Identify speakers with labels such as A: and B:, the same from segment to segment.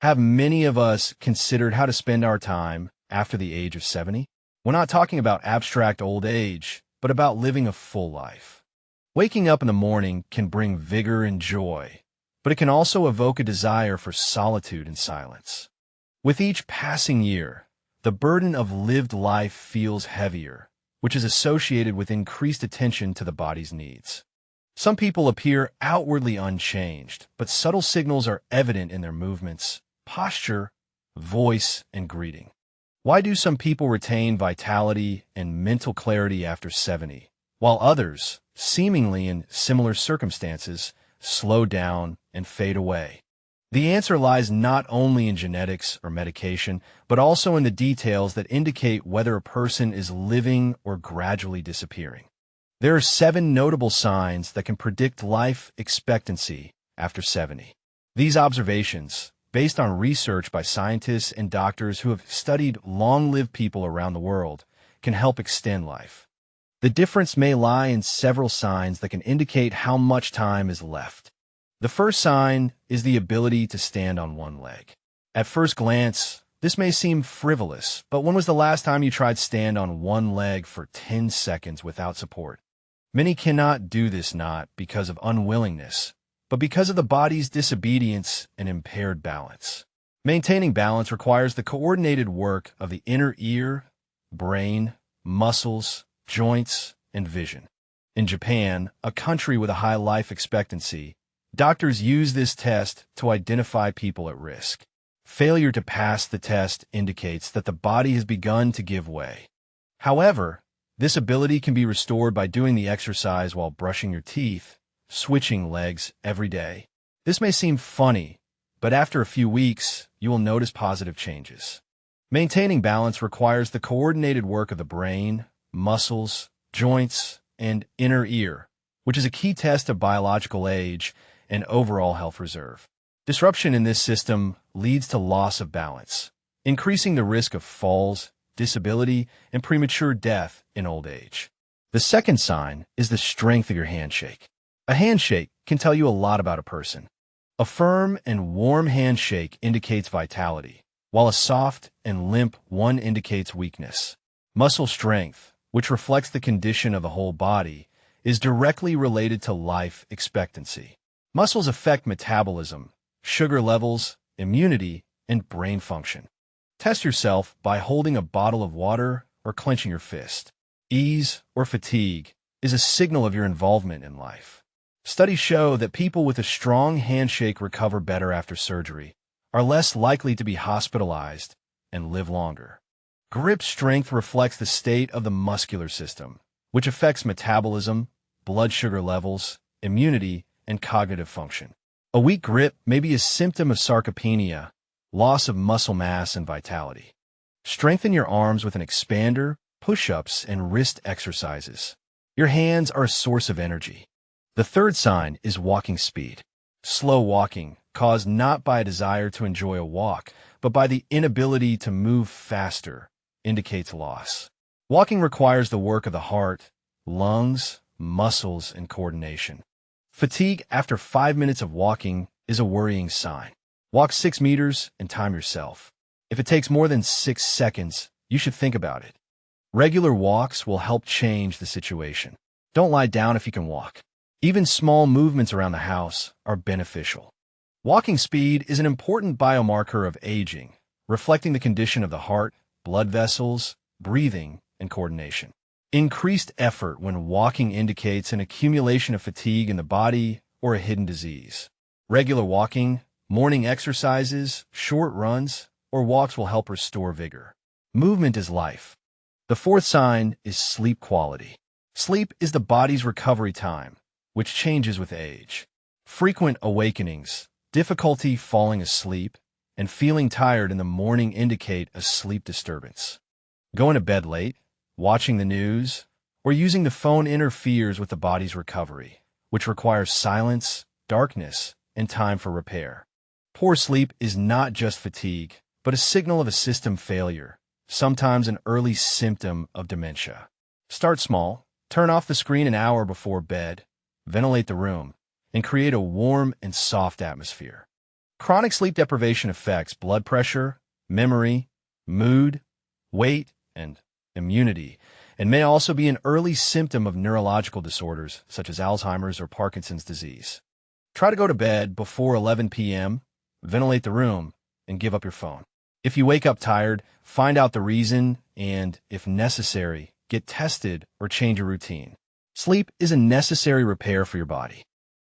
A: Have many of us considered how to spend our time after the age of 70? We're not talking about abstract old age, but about living a full life. Waking up in the morning can bring vigor and joy, but it can also evoke a desire for solitude and silence. With each passing year, the burden of lived life feels heavier, which is associated with increased attention to the body's needs. Some people appear outwardly unchanged, but subtle signals are evident in their movements, posture, voice, and greeting. Why do some people retain vitality and mental clarity after 70, while others, seemingly in similar circumstances, slow down and fade away? The answer lies not only in genetics or medication, but also in the details that indicate whether a person is living or gradually disappearing. There are 7 notable signs that can predict life expectancy after 70. These observations, based on research by scientists and doctors who have studied long-lived people around the world, can help extend life. The difference may lie in several signs that can indicate how much time is left. The first sign is the ability to stand on one leg. At first glance, this may seem frivolous, but when was the last time you tried to stand on one leg for 10 seconds without support? Many cannot do this not because of unwillingness, but because of the body's disobedience and impaired balance. Maintaining balance requires the coordinated work of the inner ear, brain, muscles, joints, and vision. In Japan, a country with a high life expectancy, doctors use this test to identify people at risk. Failure to pass the test indicates that the body has begun to give way. However, this ability can be restored by doing the exercise while brushing your teeth, switching legs every day. This may seem funny, but after a few weeks, you will notice positive changes. Maintaining balance requires the coordinated work of the brain, muscles, joints, and inner ear, which is a key test of biological age and overall health reserve. Disruption in this system leads to loss of balance, increasing the risk of falls, disability, and premature death in old age. The second sign is the strength of your handshake. A handshake can tell you a lot about a person. A firm and warm handshake indicates vitality, while a soft and limp one indicates weakness. Muscle strength, which reflects the condition of the whole body, is directly related to life expectancy. Muscles affect metabolism, sugar levels, immunity, and brain function. Test yourself by holding a bottle of water or clenching your fist. Ease or fatigue is a signal of your involvement in life. Studies show that people with a strong handshake recover better after surgery, are less likely to be hospitalized, and live longer. Grip strength reflects the state of the muscular system, which affects metabolism, blood sugar levels, immunity, and cognitive function. A weak grip may be a symptom of sarcopenia, loss of muscle mass and vitality. Strengthen your arms with an expander, push-ups, and wrist exercises. Your hands are a source of energy. The third sign is walking speed. Slow walking, caused not by a desire to enjoy a walk, but by the inability to move faster, indicates loss. Walking requires the work of the heart, lungs, muscles, and coordination. Fatigue after 5 minutes of walking is a worrying sign. Walk 6 meters and time yourself. If it takes more than 6 seconds, you should think about it. Regular walks will help change the situation. Don't lie down if you can walk. Even small movements around the house are beneficial. Walking speed is an important biomarker of aging, reflecting the condition of the heart, blood vessels, breathing, and coordination. Increased effort when walking indicates an accumulation of fatigue in the body or a hidden disease. Regular walking, morning exercises, short runs, or walks will help restore vigor. Movement is life. The fourth sign is sleep quality. Sleep is the body's recovery time, which changes with age. Frequent awakenings, difficulty falling asleep, and feeling tired in the morning indicate a sleep disturbance. Going to bed late, watching the news, or using the phone interferes with the body's recovery, which requires silence, darkness, and time for repair. Poor sleep is not just fatigue, but a signal of a system failure, sometimes an early symptom of dementia. Start small, turn off the screen an hour before bed, ventilate the room, and create a warm and soft atmosphere. Chronic sleep deprivation affects blood pressure, memory, mood, weight, and immunity, and may also be an early symptom of neurological disorders such as Alzheimer's or Parkinson's disease. Try to go to bed before 11 p.m., ventilate the room, and give up your phone. If you wake up tired, find out the reason and, if necessary, get tested or change your routine. Sleep is a necessary repair for your body.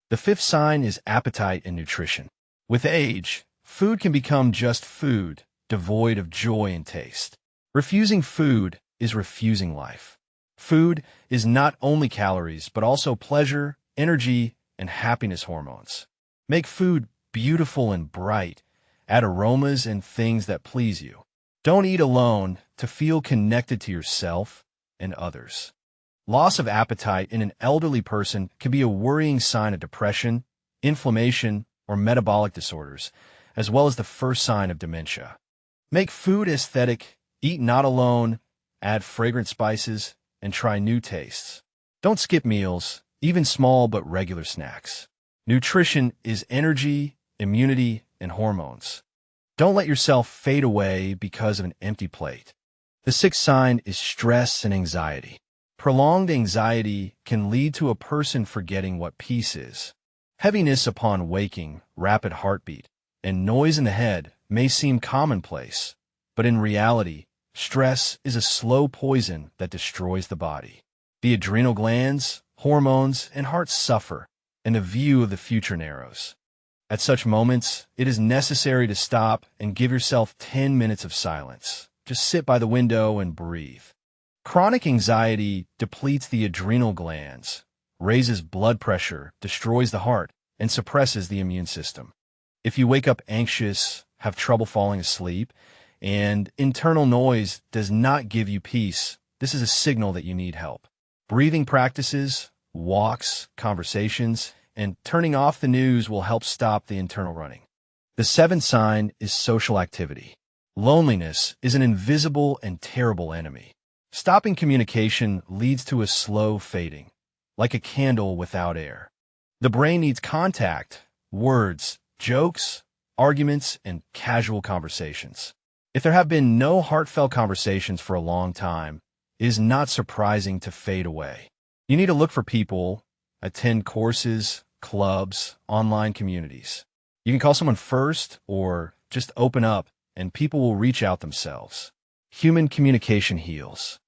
A: The fifth sign is appetite and nutrition. With age, food can become just food, devoid of joy and taste. Refusing food is refusing life. Food is not only calories, but also pleasure, energy, and happiness hormones. Make food beautiful and bright. Add aromas and things that please you. Don't eat alone to feel connected to yourself and others. Loss of appetite in an elderly person can be a worrying sign of depression, inflammation, or metabolic disorders, as well as the first sign of dementia. Make food aesthetic, eat not alone, add fragrant spices, and try new tastes. Don't skip meals, even small but regular snacks. Nutrition is energy, immunity, and hormones. Don't let yourself fade away because of an empty plate. The sixth sign is stress and anxiety. Prolonged anxiety can lead to a person forgetting what peace is. Heaviness upon waking, rapid heartbeat, and noise in the head may seem commonplace, but in reality, stress is a slow poison that destroys the body. The adrenal glands, hormones, and heart suffer, and the view of the future narrows. At such moments, it is necessary to stop and give yourself 10 minutes of silence. Just sit by the window and breathe. Chronic anxiety depletes the adrenal glands, raises blood pressure, destroys the heart, and suppresses the immune system. If you wake up anxious, have trouble falling asleep, and internal noise does not give you peace, this is a signal that you need help. Breathing practices, walks, conversations, and turning off the news will help stop the internal running. The seventh sign is social activity. Loneliness is an invisible and terrible enemy. Stopping communication leads to a slow fading, like a candle without air. The brain needs contact, words, jokes, arguments, and casual conversations. If there have been no heartfelt conversations for a long time, it is not surprising to fade away. You need to look for people, attend courses, clubs, online communities. You can call someone first or just open up and people will reach out themselves. Human communication heals.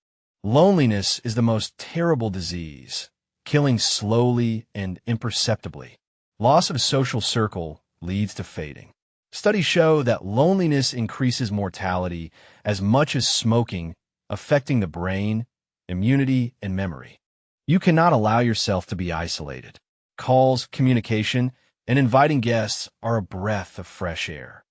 A: Loneliness is the most terrible disease, killing slowly and imperceptibly. Loss of a social circle leads to fading. Studies show that loneliness increases mortality as much as smoking, affecting the brain, immunity, and memory. You cannot allow yourself to be isolated. Calls, communication, and inviting guests are a breath of fresh air.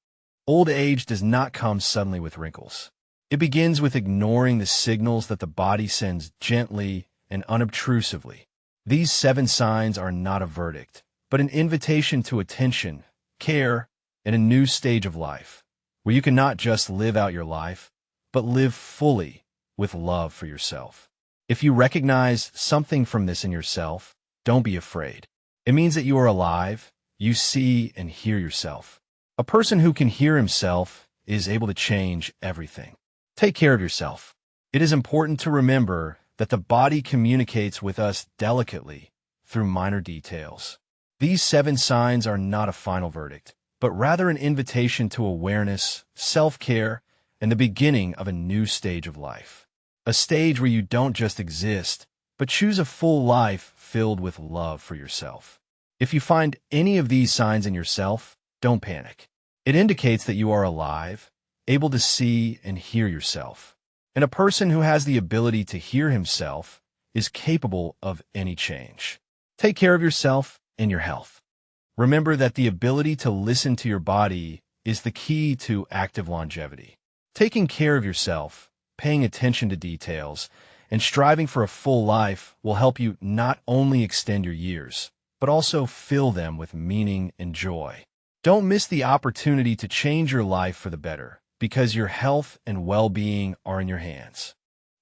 A: Old age does not come suddenly with wrinkles. It begins with ignoring the signals that the body sends gently and unobtrusively. These 7 signs are not a verdict, but an invitation to attention, care, and a new stage of life, where you can not just live out your life, but live fully with love for yourself. If you recognize something from this in yourself, don't be afraid. It means that you are alive, you see and hear yourself. A person who can hear himself is able to change everything. Take care of yourself. It is important to remember that the body communicates with us delicately through minor details. These 7 signs are not a final verdict, but rather an invitation to awareness, self-care, and the beginning of a new stage of life. A stage where you don't just exist, but choose a full life filled with love for yourself. If you find any of these signs in yourself, don't panic. It indicates that you are alive, able to see and hear yourself. And a person who has the ability to hear himself is capable of any change. Take care of yourself and your health. Remember that the ability to listen to your body is the key to active longevity. Taking care of yourself, paying attention to details, and striving for a full life will help you not only extend your years, but also fill them with meaning and joy. Don't miss the opportunity to change your life for the better, because your health and well-being are in your hands.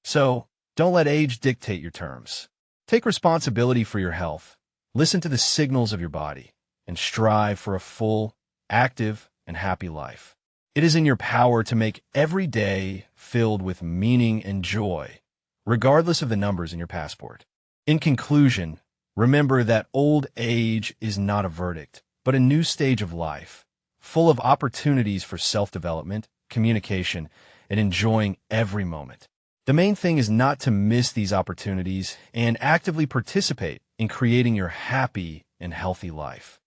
A: So, don't let age dictate your terms. Take responsibility for your health, listen to the signals of your body, and strive for a full, active, and happy life. It is in your power to make every day filled with meaning and joy, regardless of the numbers in your passport. In conclusion, remember that old age is not a verdict, but a new stage of life, full of opportunities for self-development, communication, and enjoying every moment. The main thing is not to miss these opportunities and actively participate in creating your happy and healthy life.